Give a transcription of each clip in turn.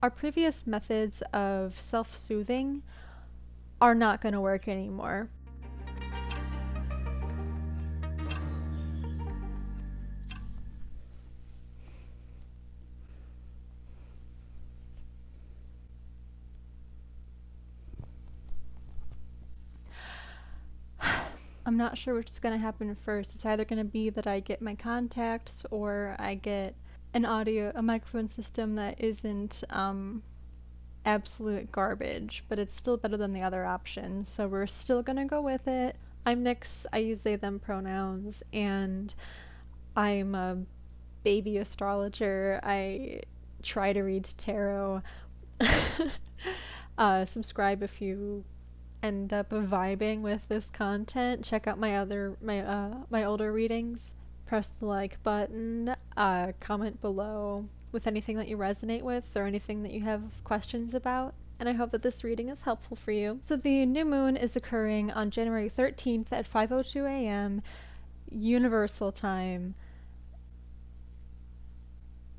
Our previous methods of self-soothing are not going to work anymore. I'm not sure which is going to happen first. It's either going to be that I get my contacts or I get a microphone system that isn't absolute garbage, but it's still better than the other option. So we're still going to go with it. I'm Nyx. I use they, them pronouns, and I'm a baby astrologer. I try to read tarot. Subscribe if you end up vibing with this content. Check out my older readings. Press the like button. Comment below with anything that you resonate with or anything that you have questions about. And I hope that this reading is helpful for you. So the new moon is occurring on January 13th at 5:02 a.m. Universal Time.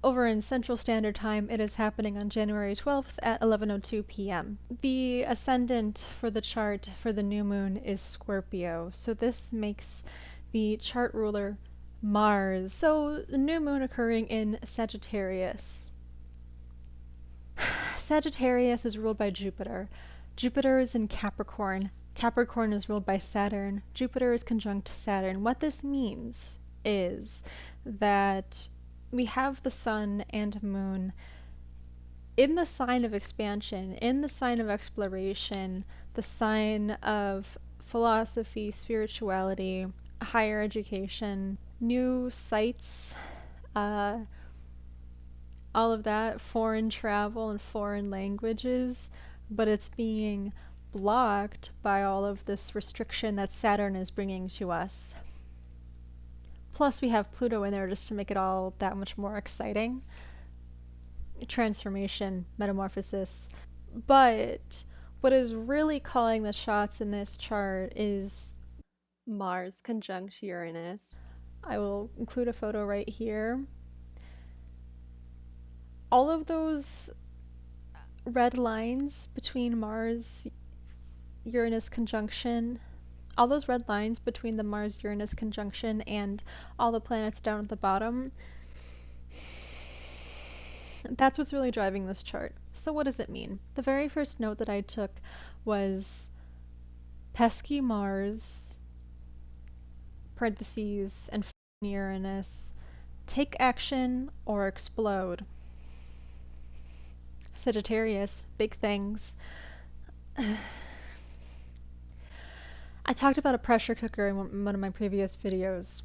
Over in Central Standard Time, it is happening on January 12th at 11:02 p.m. The ascendant for the chart for the new moon is Scorpio, so this makes the chart ruler Mars. So the new moon occurring in Sagittarius. Sagittarius is ruled by Jupiter. Jupiter is in Capricorn. Capricorn is ruled by Saturn. Jupiter is conjunct Saturn. What this means is that we have the sun and moon in the sign of expansion, in the sign of exploration, the sign of philosophy, spirituality, higher education, new sites, all of that, foreign travel and foreign languages, but it's being blocked by all of this restriction that Saturn is bringing to us. Plus we have Pluto in there just to make it all that much more exciting. Transformation, metamorphosis. But what is really calling the shots in this chart is Mars conjunct Uranus. I will include a photo right here. All of those red lines between Mars-Uranus conjunction, all those red lines between the Mars-Uranus conjunction and all the planets down at the bottom, that's what's really driving this chart. So what does it mean? The very first note that I took was pesky Mars, parentheses, and Uranus, take action or explode. Sagittarius, big things. I talked about a pressure cooker in one of my previous videos.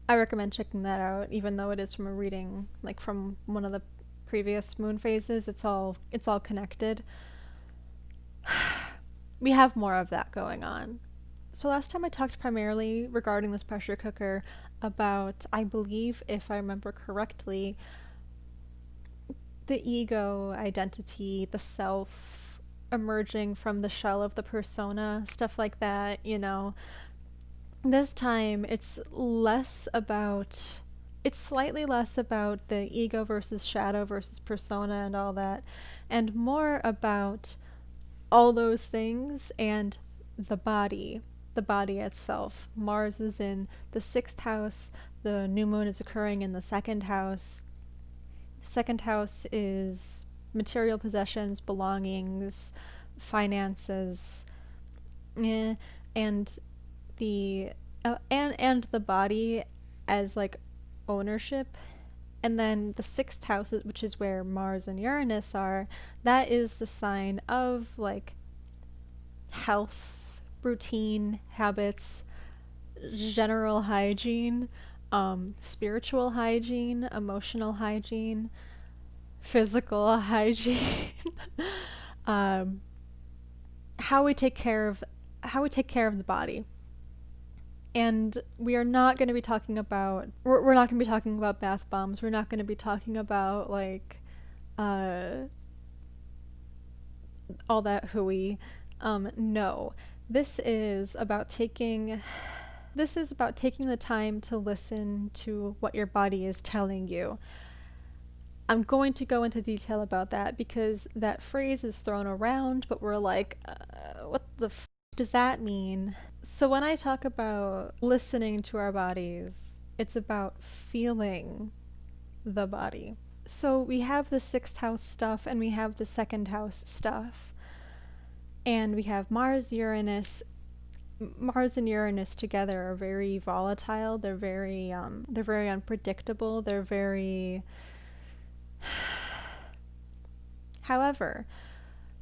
I recommend checking that out, even though it is from a reading, like from one of the previous moon phases. It's all connected. We have more of that going on. So last time I talked primarily regarding this pressure cooker about, I believe, if I remember correctly, the ego, identity, the self, emerging from the shell of the persona, stuff like that, you know. This time it's slightly less about the ego versus shadow versus persona and all that, and more about all those things and the body itself. Mars is in the 6th house, the new moon is occurring in the 2nd house. 2nd house is material possessions, belongings, finances, and the body as like ownership. And then the 6th house, which is where Mars and Uranus are, that is the sign of like health, routine, habits, general hygiene, spiritual hygiene, emotional hygiene, physical hygiene, how we take care of the body. And we're not going to be talking about bath bombs. We're not going to be talking about like all that hooey. No, this is about taking the time to listen to what your body is telling you. I'm going to go into detail about that because that phrase is thrown around, but we're like, what the does that mean? So when I talk about listening to our bodies, it's about feeling the body. So we have the 6th house stuff and we have the 2nd house stuff. And we have Mars and Uranus together are very volatile. They're very unpredictable. They're very However,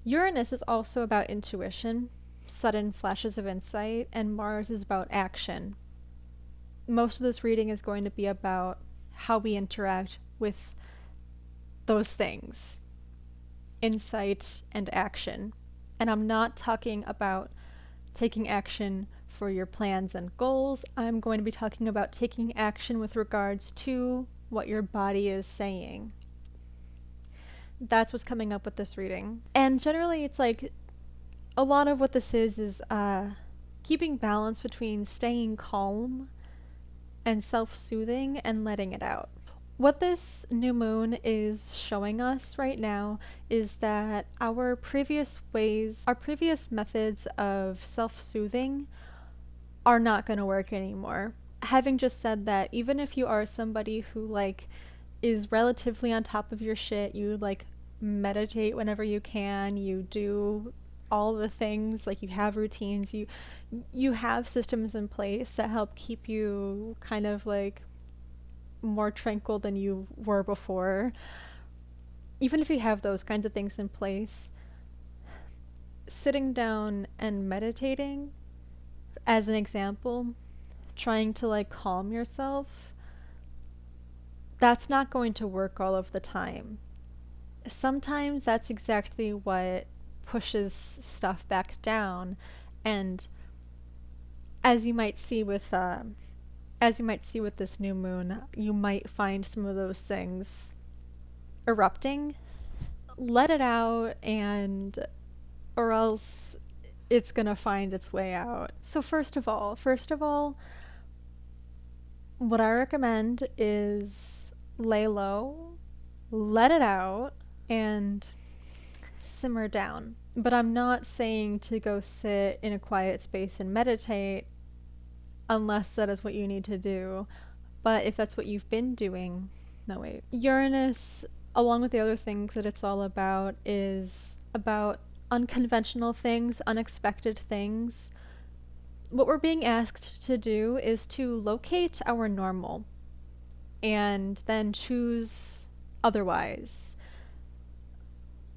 Uranus is also about intuition, sudden flashes of insight, and Mars is about action. Most of this reading is going to be about how we interact with those things, insight and action. And I'm not talking about taking action for your plans and goals. I'm going to be talking about taking action with regards to what your body is saying. That's what's coming up with this reading. And generally it's like a lot of what this is keeping balance between staying calm and self-soothing and letting it out. What this new moon is showing us right now is that our previous methods of self-soothing are not going to work anymore. Having just said that, even if you are somebody who is relatively on top of your shit, you meditate whenever you can, you do all the things, you have routines, you have systems in place that help keep you kind of more tranquil than you were before. Even if you have those kinds of things in place, sitting down and meditating, as an example, trying to calm yourself, that's not going to work all of the time. Sometimes that's exactly what pushes stuff back down, and as you might see with this new moon, you might find some of those things erupting. Let it out, or else it's gonna find its way out. So first of all, what I recommend is lay low, let it out, and simmer down. But I'm not saying to go sit in a quiet space and meditate unless that is what you need to do. But if that's what you've been doing, no wait. Uranus, along with the other things that it's all about, is about unconventional things, unexpected things. What we're being asked to do is to locate our normal and then choose otherwise.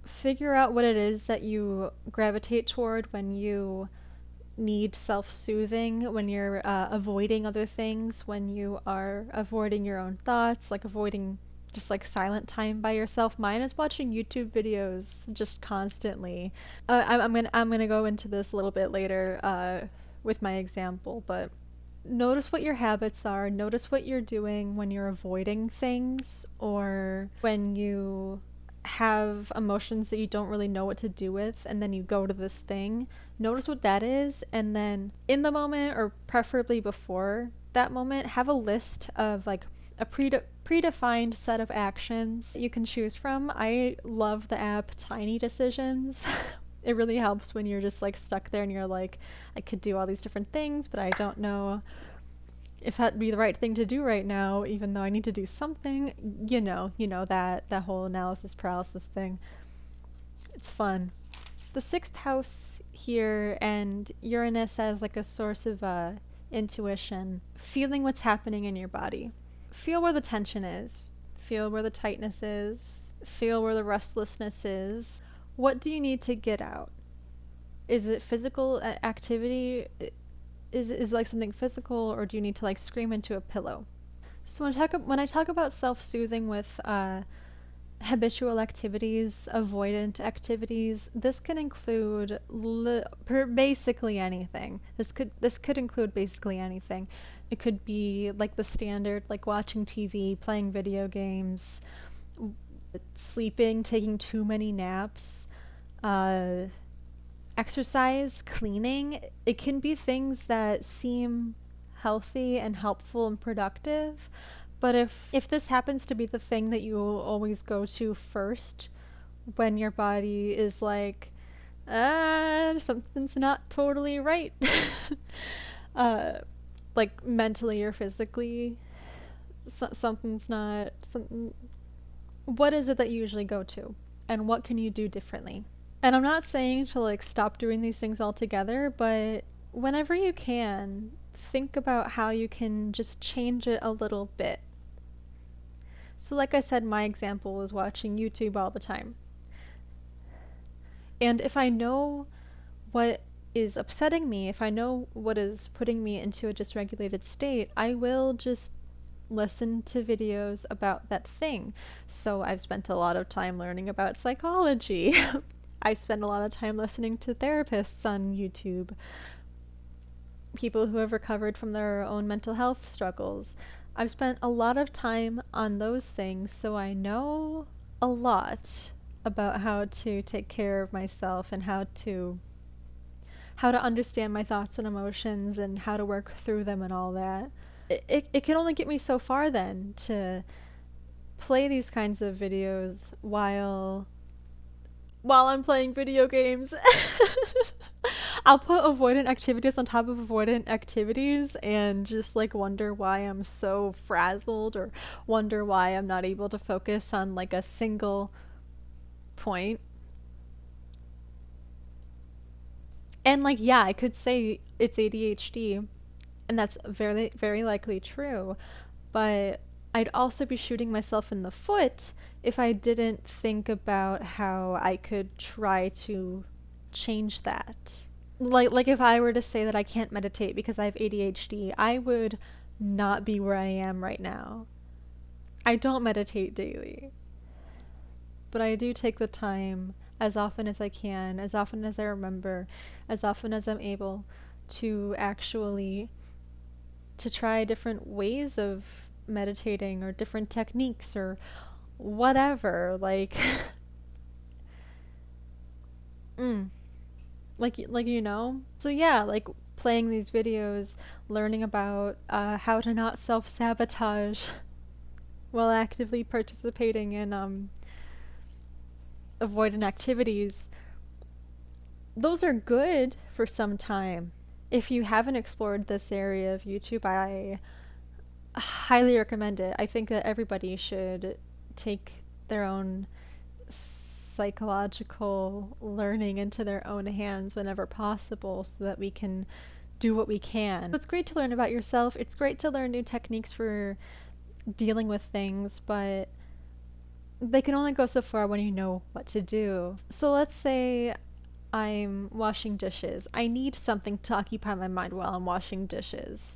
Figure out what it is that you gravitate toward when you need self-soothing, when you're avoiding other things, when you are avoiding your own thoughts, avoiding just silent time by yourself. Mine is watching YouTube videos just constantly. I'm gonna go into this a little bit later with my example, but notice what your habits are. Notice what you're doing when you're avoiding things, or when you have emotions that you don't really know what to do with, and then you go to this thing. Notice what that is, and then in the moment, or preferably before that moment, have a list of a predefined set of actions you can choose from. I love the app Tiny Decisions. It really helps when you're just stuck there and you're I could do all these different things, but I don't know if that'd be the right thing to do right now, even though I need to do something. You know that whole analysis paralysis thing. It's fun. The 6th house here, and Uranus as a source of intuition, feeling what's happening in your body. Feel where the tension is. Feel where the tightness is. Feel where the restlessness is. What do you need to get out? Is it physical activity? Is something physical, or do you need to scream into a pillow? So when I talk about self-soothing with habitual activities, avoidant activities, this can include basically anything. This could include basically anything. It could be the standard, watching TV, playing video games, sleeping, taking too many naps, exercise, cleaning. It can be things that seem healthy and helpful and productive, But if this happens to be the thing that you will always go to first when your body is like, something's not totally right, like mentally or physically, something's not, something, what is it that you usually go to? And what can you do differently? And I'm not saying to like stop doing these things altogether, but whenever you can, think about how you can just change it a little bit. So like I said, my example was watching YouTube all the time. And if I know what is upsetting me, if I know what is putting me into a dysregulated state, I will just listen to videos about that thing. So I've spent a lot of time learning about psychology. I spend a lot of time listening to therapists on YouTube, people who have recovered from their own mental health struggles. I've spent a lot of time on those things, so I know a lot about how to take care of myself and how to understand my thoughts and emotions and how to work through them and all that. It can only get me so far then to play these kinds of videos while I'm playing video games. I'll put avoidant activities on top of avoidant activities and just like wonder why I'm so frazzled, or wonder why I'm not able to focus on like a single point. And like, yeah, I could say it's ADHD, and that's very, very likely true, but I'd also be shooting myself in the foot if I didn't think about how I could try to change that. Like if I were to say that I can't meditate because I have ADHD, I would not be where I am right now. I don't meditate daily, but I do take the time as often as I can, as often as I remember, as often as I'm able to actually to try different ways of meditating or different techniques or whatever, like like you know. So yeah, like playing these videos, learning about how to not self-sabotage while actively participating in avoidant activities, those are good for some time. If you haven't explored this area of YouTube, I highly recommend it. I think that everybody should take their own psychological learning into their own hands whenever possible so that we can do what we can. It's great to learn about yourself. It's great to learn new techniques for dealing with things, but they can only go so far when you know what to do. So let's say I'm washing dishes. I need something to occupy my mind while I'm washing dishes.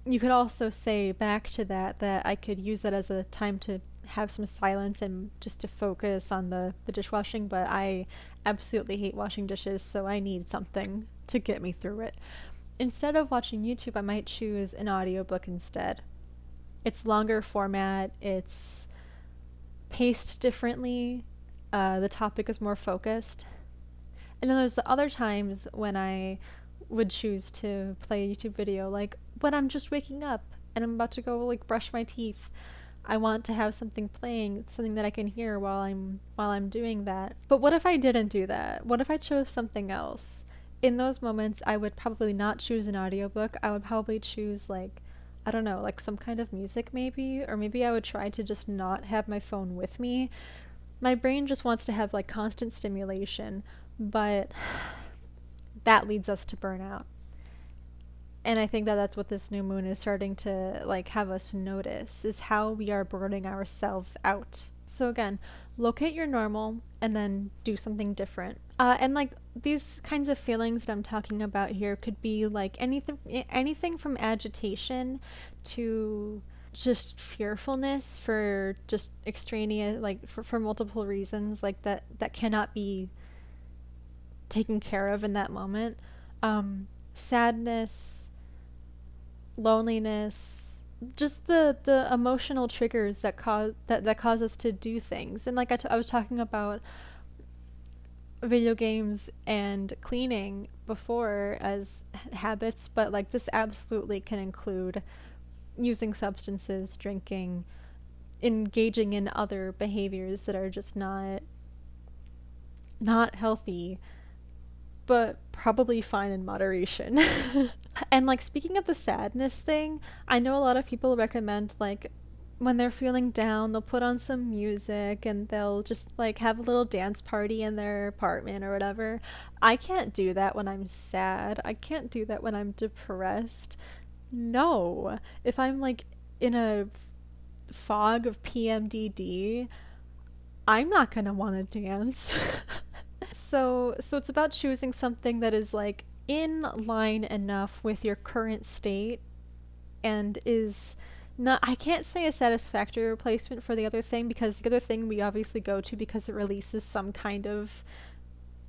You could also say back to that I could use that as a time to have some silence and just to focus on the dishwashing, but I absolutely hate washing dishes, so I need something to get me through it. Instead of watching YouTube, I might choose an audiobook instead. It's longer format, it's paced differently, the topic is more focused. And then there's the other times when I would choose to play a YouTube video, like when I'm just waking up and I'm about to go like brush my teeth. I want to have something playing, something that I can hear while I'm doing that. But what if I didn't do that? What if I chose something else? In those moments, I would probably not choose an audiobook. I would probably choose like, I don't know, like some kind of music maybe, or maybe I would try to just not have my phone with me. My brain just wants to have like constant stimulation, but that leads us to burnout. And I think that that's what this new moon is starting to like have us notice, is how we are burning ourselves out. So again, locate your normal and then do something different. And like these kinds of feelings that I'm talking about here could be like anything from agitation to just fearfulness for just extraneous, like for multiple reasons, like that cannot be taken care of in that moment. Sadness, loneliness, just the emotional triggers that cause us to do things. And like I was talking about video games and cleaning before as habits, but like this absolutely can include using substances, drinking, engaging in other behaviors that are just not healthy, but probably fine in moderation. And like, speaking of the sadness thing, I know a lot of people recommend, like, when they're feeling down, they'll put on some music and they'll just like have a little dance party in their apartment or whatever. I can't do that when I'm sad. I can't do that when I'm depressed. No. If I'm like in a fog of PMDD, I'm not gonna want to dance. So it's about choosing something that is like in line enough with your current state and is not, I can't say a satisfactory replacement for the other thing, because the other thing we obviously go to because it releases some kind of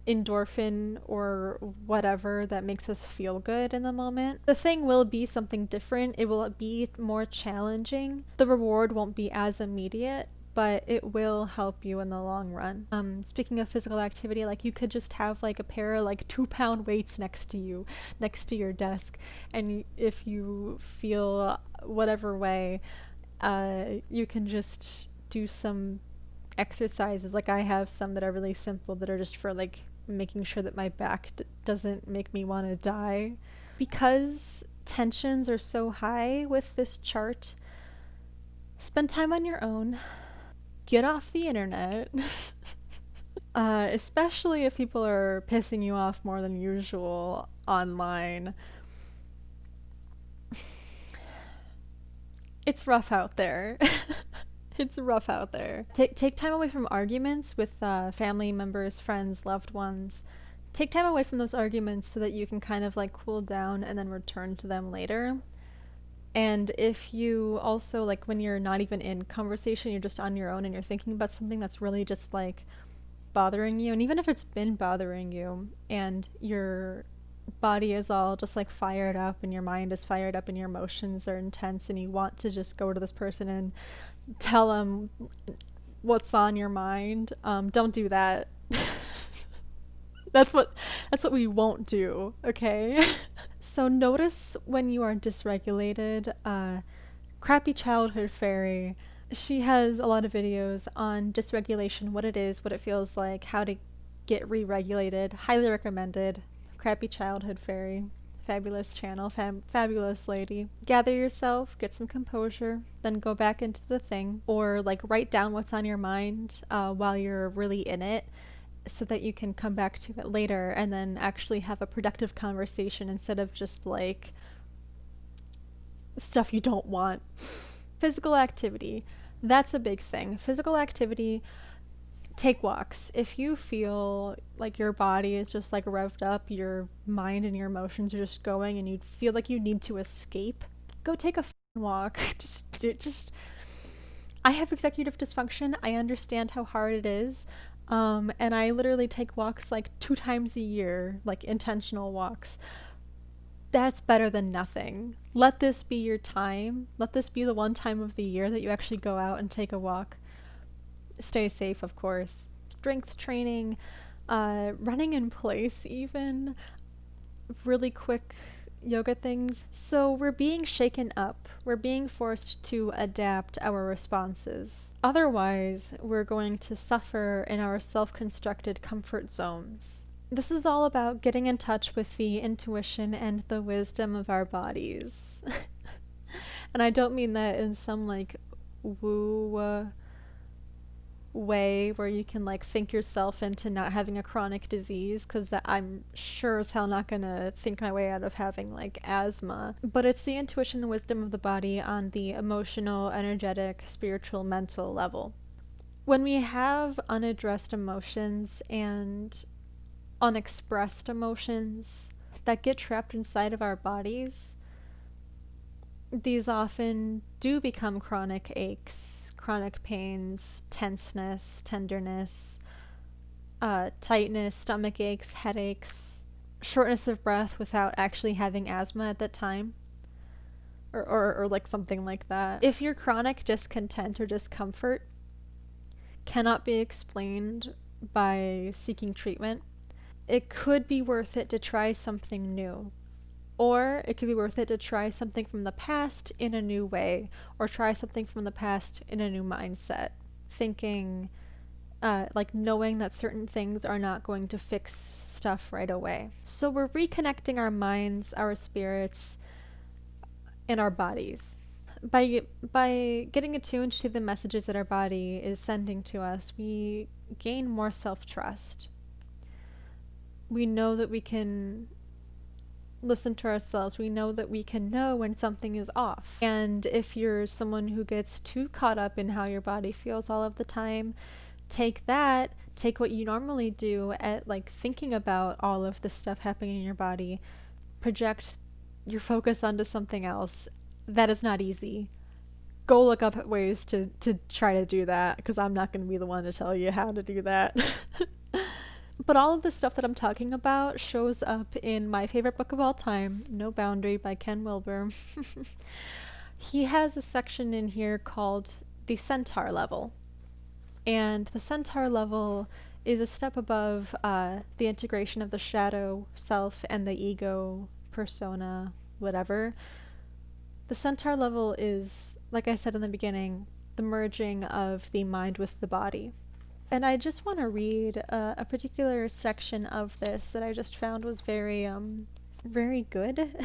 endorphin or whatever that makes us feel good in the moment. The thing will be something different. It will be more challenging. The reward won't be as immediate, but it will help you in the long run. Speaking of physical activity, like, you could just have like a pair of like 2-pound weights next to you, next to your desk, and if you feel whatever way, you can just do some exercises. Like, I have some that are really simple that are just for like making sure that my back doesn't make me want to die. Because tensions are so high with this chart, spend time on your own. Get off the internet. Especially if people are pissing you off more than usual online. It's rough out there. It's rough out there. Take time away from arguments with family members, friends, loved ones. Take time away from those arguments so that you can kind of like cool down and then return to them later. And if you also, like, when you're not even in conversation, you're just on your own and you're thinking about something that's really just like bothering you, and even if it's been bothering you and your body is all just like fired up and your mind is fired up and your emotions are intense and you want to just go to this person and tell them what's on your mind, don't do that. That's what we won't do, okay? So notice when you are dysregulated. Crappy Childhood Fairy, she has a lot of videos on dysregulation, what it is, what it feels like, how to get re-regulated. Highly recommended. Crappy Childhood Fairy. Fabulous channel, fabulous lady. Gather yourself, get some composure, then go back into the thing, or like write down what's on your mind while you're really in it, so that you can come back to it later and then actually have a productive conversation instead of just like stuff you don't want. Physical activity, that's a big thing. Physical activity, take walks. If you feel like your body is just like revved up, your mind and your emotions are just going, and you feel like you need to escape, go take a walk. just I have executive dysfunction. I understand how hard it is. And I literally take walks like 2 times a year, like intentional walks. That's better than nothing. Let this be your time. Let this be the one time of the year that you actually go out and take a walk. Stay safe, of course. Strength training, running in place even, really quick yoga things. So we're being shaken up. We're being forced to adapt our responses. Otherwise, we're going to suffer in our self-constructed comfort zones. This is all about getting in touch with the intuition and the wisdom of our bodies. And I don't mean that in some like woo way where you can like think yourself into not having a chronic disease, because I'm sure as hell not gonna think my way out of having like asthma. But it's the intuition and wisdom of the body on the emotional, energetic, spiritual, mental level. When we have unaddressed emotions and unexpressed emotions that get trapped inside of our bodies, these often do become chronic aches, chronic pains, tenseness, tenderness, tightness, stomach aches, headaches, shortness of breath without actually having asthma at that time, or like something like that. If your chronic discontent or discomfort cannot be explained by seeking treatment, it could be worth it to try something new. Or it could be worth it to try something from the past in a new way, or try something from the past in a new mindset. Thinking, like knowing that certain things are not going to fix stuff right away. So we're reconnecting our minds, our spirits, and our bodies. By getting attuned to the messages that our body is sending to us, we gain more self-trust. We know that we can listen to ourselves. We know that we can know when something is off. And if you're someone who gets too caught up in how your body feels all of the time, take what you normally do at like thinking about all of the stuff happening in your body, project your focus onto something else. That is not easy. Go look up ways to try to do that, because I'm not going to be the one to tell you how to do that. But all of the stuff that I'm talking about shows up in my favorite book of all time, No Boundary by Ken Wilbur. He has a section in here called the Centaur level. And the Centaur level is a step above the integration of the shadow self and the ego, persona, whatever. The Centaur level is, like I said in the beginning, the merging of the mind with the body. And I just want to read a particular section of this that I just found was very good.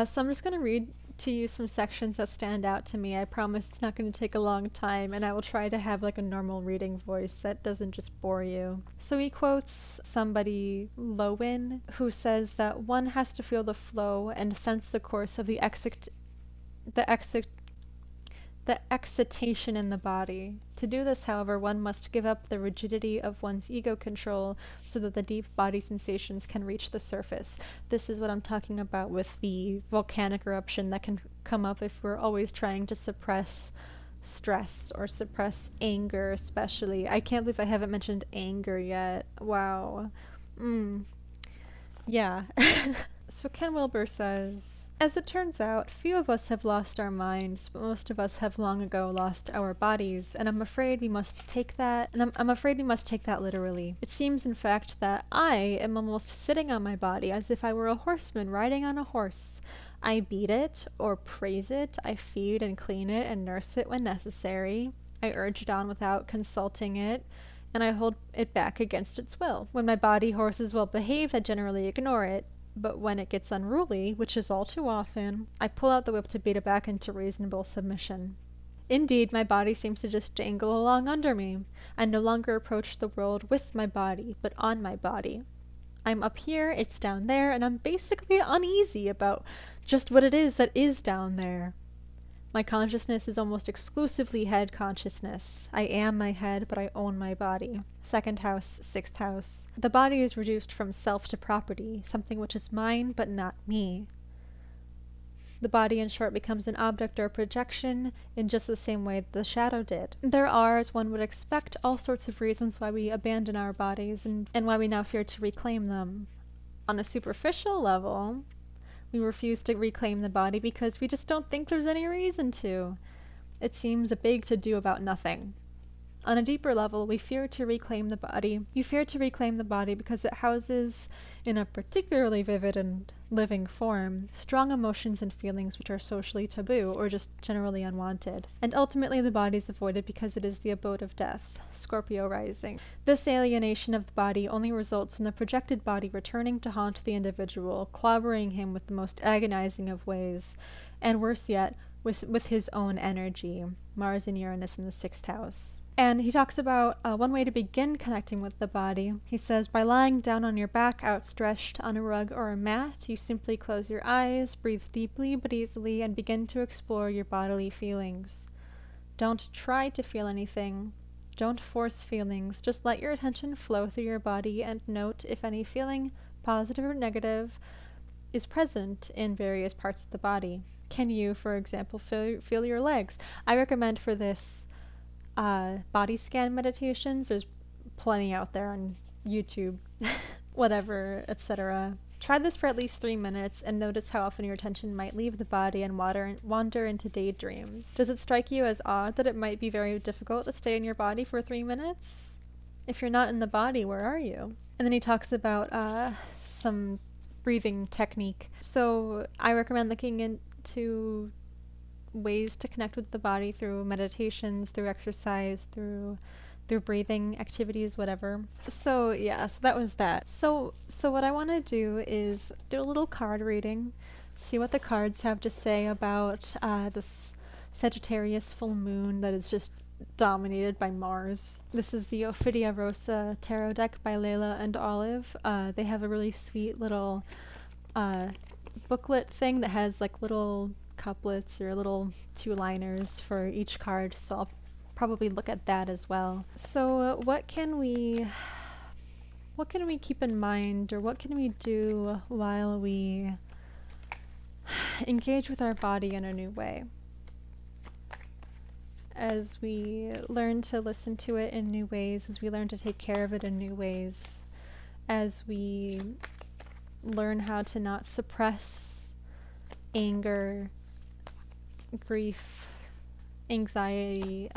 So I'm just going to read to you some sections that stand out to me. I promise it's not going to take a long time, and I will try to have like a normal reading voice that doesn't just bore you. So he quotes somebody, Lowen, who says that one has to feel the flow and sense the course of the excitation in the body. To do this, however, one must give up the rigidity of one's ego control so that the deep body sensations can reach the surface. This is what I'm talking about with the volcanic eruption that can come up if we're always trying to suppress stress or suppress anger, especially. I can't believe I haven't mentioned anger yet. Wow. Yeah. So Ken Wilbur says, as it turns out, few of us have lost our minds, but most of us have long ago lost our bodies, and I'm afraid we must take that literally. It seems, in fact, that I am almost sitting on my body as if I were a horseman riding on a horse. I beat it or praise it, I feed and clean it and nurse it when necessary. I urge it on without consulting it, and I hold it back against its will. When my body horse is well behaved, I generally ignore it. But when it gets unruly, which is all too often, I pull out the whip to beat it back into reasonable submission. Indeed, my body seems to just jangle along under me. I no longer approach the world with my body, but on my body. I'm up here, it's down there, and I'm basically uneasy about just what it is that is down there. My consciousness is almost exclusively head consciousness. I am my head, but I own my body. 2nd house, 6th house. The body is reduced from self to property, something which is mine, but not me. The body, in short, becomes an object or projection in just the same way the shadow did. There are, as one would expect, all sorts of reasons why we abandon our bodies and why we now fear to reclaim them. On a superficial level, we refuse to reclaim the body because we just don't think there's any reason to. It seems a big to-do about nothing. On a deeper level, we fear to reclaim the body. You fear to reclaim the body because it houses, in a particularly vivid and living form, strong emotions and feelings which are socially taboo or just generally unwanted. And ultimately the body is avoided because it is the abode of death. Scorpio rising. This alienation of the body only results in the projected body returning to haunt the individual, clobbering him with the most agonizing of ways, and worse yet, with his own energy. Mars and Uranus in the 6th house. And he talks about one way to begin connecting with the body. He says, by lying down on your back outstretched on a rug or a mat, you simply close your eyes, breathe deeply but easily, and begin to explore your bodily feelings. Don't try to feel anything. Don't force feelings. Just let your attention flow through your body and note if any feeling, positive or negative, is present in various parts of the body. Can you, for example, feel your legs? I recommend for this body scan meditations. There's plenty out there on YouTube, whatever, etc. Try this for at least 3 minutes and notice how often your attention might leave the body and wander into daydreams. Does it strike you as odd that it might be very difficult to stay in your body for 3 minutes? If you're not in the body, where are you? And then he talks about some breathing technique. So I recommend looking into ways to connect with the body through meditations, through exercise, through breathing activities, whatever. So yeah, so that was that. So what I want to do is do a little card reading, see what the cards have to say about this Sagittarius full moon that is just dominated by Mars. This is the Ophidia Rosa tarot deck by Layla and Olive. They have a really sweet little booklet thing that has like little couplets or little two-liners for each card, so I'll probably look at that as well. So what can we keep in mind, or what can we do while we engage with our body in a new way? As we learn to listen to it in new ways, as we learn to take care of it in new ways, as we learn how to not suppress anger, grief, anxiety,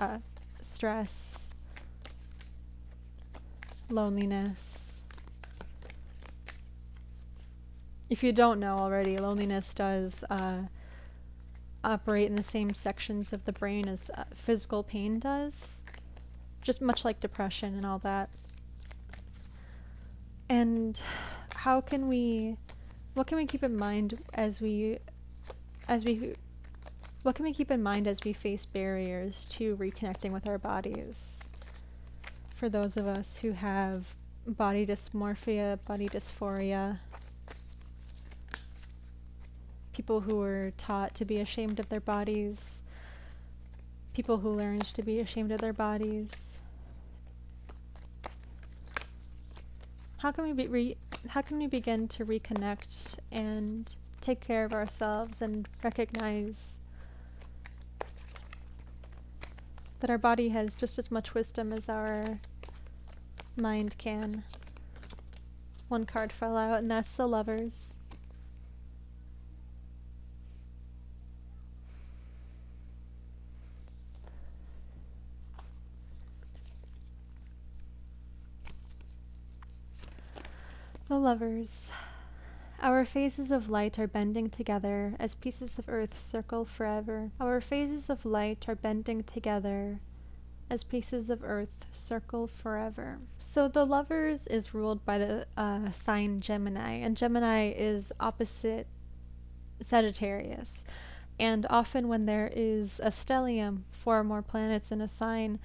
stress, loneliness. If you don't know already, loneliness does operate in the same sections of the brain as physical pain does, just much like depression and all that. And what can we keep in mind as we face barriers to reconnecting with our bodies? For those of us who have body dysmorphia, body dysphoria, people who were taught to be ashamed of their bodies, people who learned to be ashamed of their bodies. How can we begin to reconnect and take care of ourselves and recognize that our body has just as much wisdom as our mind can? One card fell out, and that's the Lovers. The Lovers. Our phases of light are bending together as pieces of earth circle forever. Our phases of light are bending together as pieces of earth circle forever. So the Lovers is ruled by the sign Gemini, and Gemini is opposite Sagittarius. And often when there is a stellium, 4 or more planets in a sign,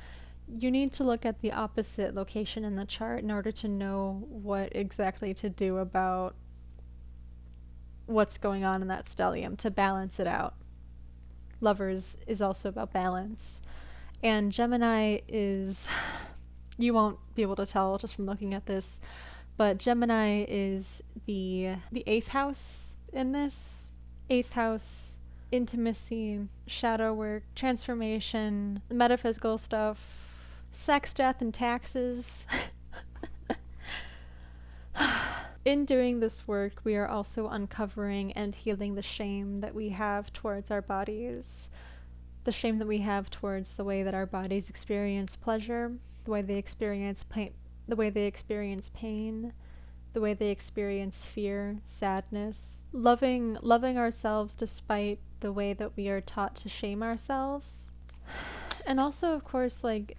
you need to look at the opposite location in the chart in order to know what exactly to do about what's going on in that stellium, to balance it out. Lovers is also about balance. And Gemini is, you won't be able to tell just from looking at this, but Gemini is the 8th house in this. 8th house, intimacy, shadow work, transformation, metaphysical stuff, sex, death, and taxes. In doing this work, we are also uncovering and healing the shame that we have towards our bodies, the shame that we have towards the way that our bodies experience pleasure, the way they experience pain, the way they experience fear, sadness, loving ourselves despite the way that we are taught to shame ourselves. And also, of course, like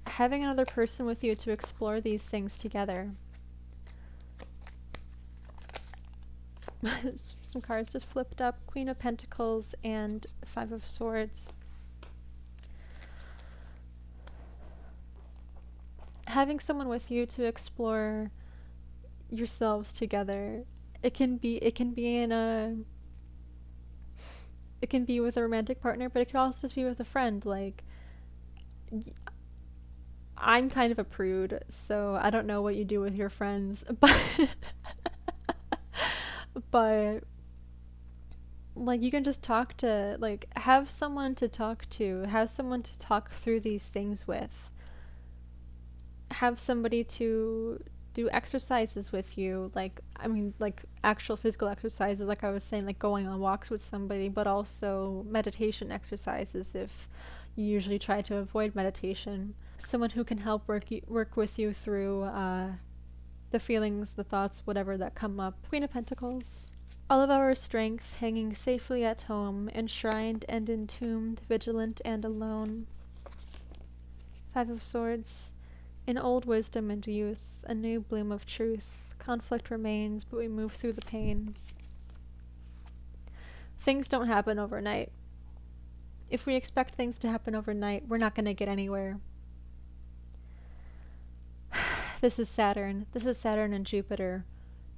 having another person with you to explore these things together. Some cards just flipped up. Queen of Pentacles and 5 of Swords. Having someone with you to explore yourselves together. It can be with a romantic partner, but it could also just be with a friend. Like, I'm kind of a prude, so I don't know what you do with your friends, but like, you can just have someone to talk to, have someone to talk through these things with, have somebody to do exercises with you, like actual physical exercises, like I was saying, like going on walks with somebody, but also meditation exercises if you usually try to avoid meditation. Someone who can help work with you through the feelings, the thoughts, whatever that come up. Queen of Pentacles. All of our strength hanging safely at home, enshrined and entombed, vigilant and alone. Five of Swords. In old wisdom and youth, a new bloom of truth. Conflict remains, but we move through the pain. Things don't happen overnight. If we expect things to happen overnight, we're not going to get anywhere. This is Saturn. This is Saturn and Jupiter.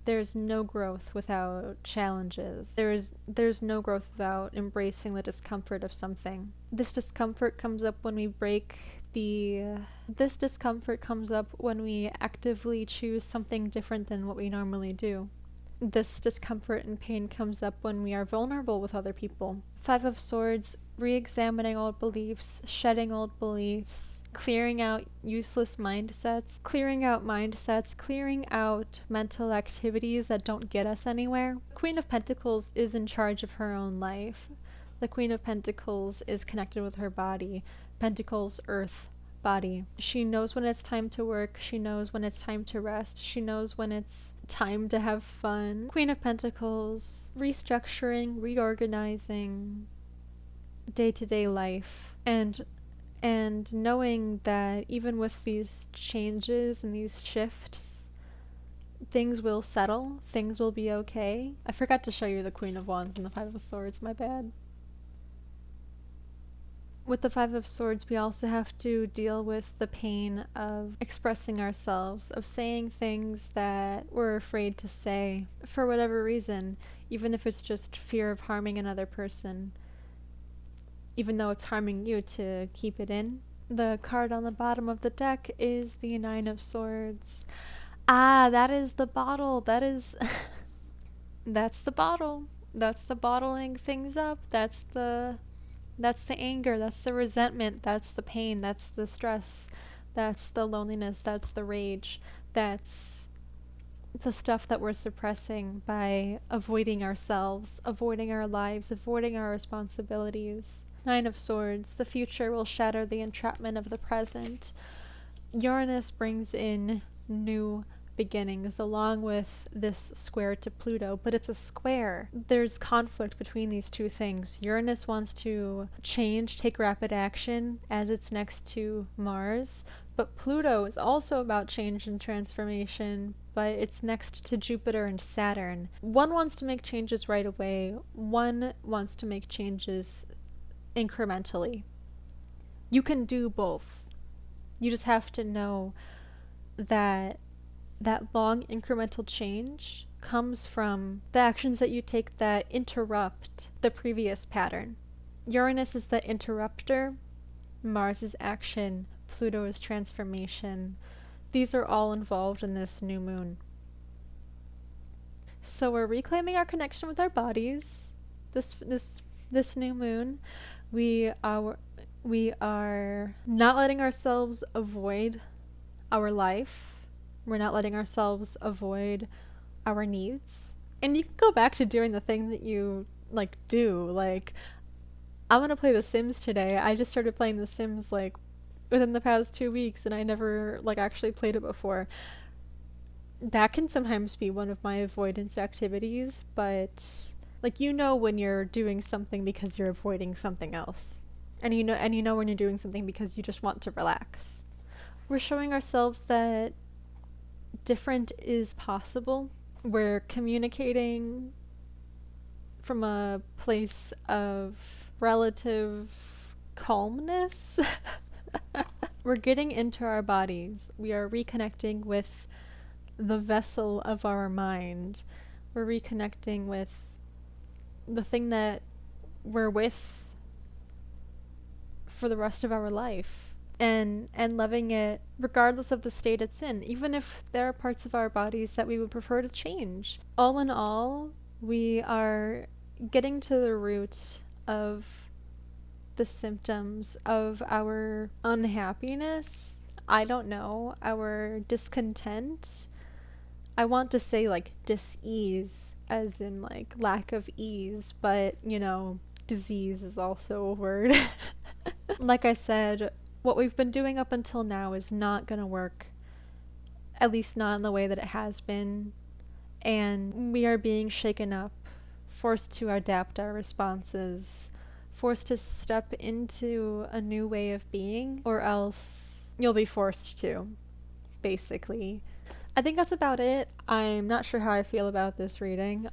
There's no growth without challenges. There's no growth without embracing the discomfort of something. This discomfort comes up when we This discomfort comes up when we actively choose something different than what we normally do. This discomfort and pain comes up when we are vulnerable with other people. Five of Swords, re-examining old beliefs, shedding old beliefs, clearing out useless mindsets, clearing out mental activities that don't get us anywhere. Queen of Pentacles is in charge of her own life. The Queen of Pentacles is connected with her body. Pentacles, earth, body. She knows when it's time to work. She knows when it's time to rest. She knows when it's time to have fun. Queen of Pentacles, restructuring, reorganizing day-to-day life, and knowing that even with these changes and these shifts, things will settle, things will be okay. I forgot to show you the Queen of Wands and the Five of Swords, my bad. With the Five of Swords, we also have to deal with the pain of expressing ourselves, of saying things that we're afraid to say for whatever reason, even if it's just fear of harming another person, even though it's harming you to keep it in. The card on the bottom of the deck is the Nine of Swords. Ah, that is the bottle. That's the bottle. That's the bottling things up. That's the anger, that's the resentment, that's the pain, that's the stress, that's the loneliness, that's the rage, that's the stuff that we're suppressing by avoiding ourselves, avoiding our lives, avoiding our responsibilities. Nine of Swords, the future will shatter the entrapment of the present. Uranus brings in new beginnings along with this square to Pluto, but it's a square. There's conflict between these two things. Uranus wants to change, take rapid action as it's next to Mars, but Pluto is also about change and transformation, but it's next to Jupiter and Saturn. One wants to make changes right away, one wants to make changes incrementally. You can do both. You just have to know that long incremental change comes from the actions that you take that interrupt the previous pattern. Uranus is the interrupter, Mars is action, Pluto is transformation. These are all involved in this new moon. So we're reclaiming our connection with our bodies. This new moon, we are not letting ourselves avoid our life. We're not letting ourselves avoid our needs. And you can go back to doing the thing that you do. I'm gonna play The Sims today. I just started playing The Sims within the past 2 weeks, and I never actually played it before. That can sometimes be one of my avoidance activities, but when you're doing something because you're avoiding something else. And you know when you're doing something because you just want to relax. We're showing ourselves that different is possible. We're communicating from a place of relative calmness. We're getting into our bodies. We are reconnecting with the vessel of our mind. We're reconnecting with the thing that we're with for the rest of our life. And loving it regardless of the state it's in, even if there are parts of our bodies that we would prefer to change. All in all, we are getting to the root of the symptoms of our unhappiness. I don't know, our discontent. I want to say dis-ease, as in lack of ease, but disease is also a word. Like I said, what we've been doing up until now is not going to work at least not in the way that it has been. And we are being shaken up, forced to adapt our responses, forced to step into a new way of being, or else you'll be forced to, basically. I think that's about it. I'm not sure how I feel about this reading.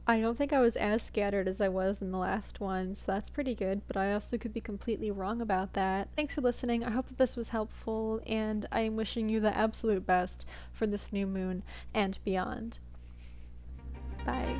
I don't think I was as scattered as I was in the last one, so that's pretty good, but I also could be completely wrong about that. Thanks for listening. I hope that this was helpful, and I am wishing you the absolute best for this new moon and beyond. Bye.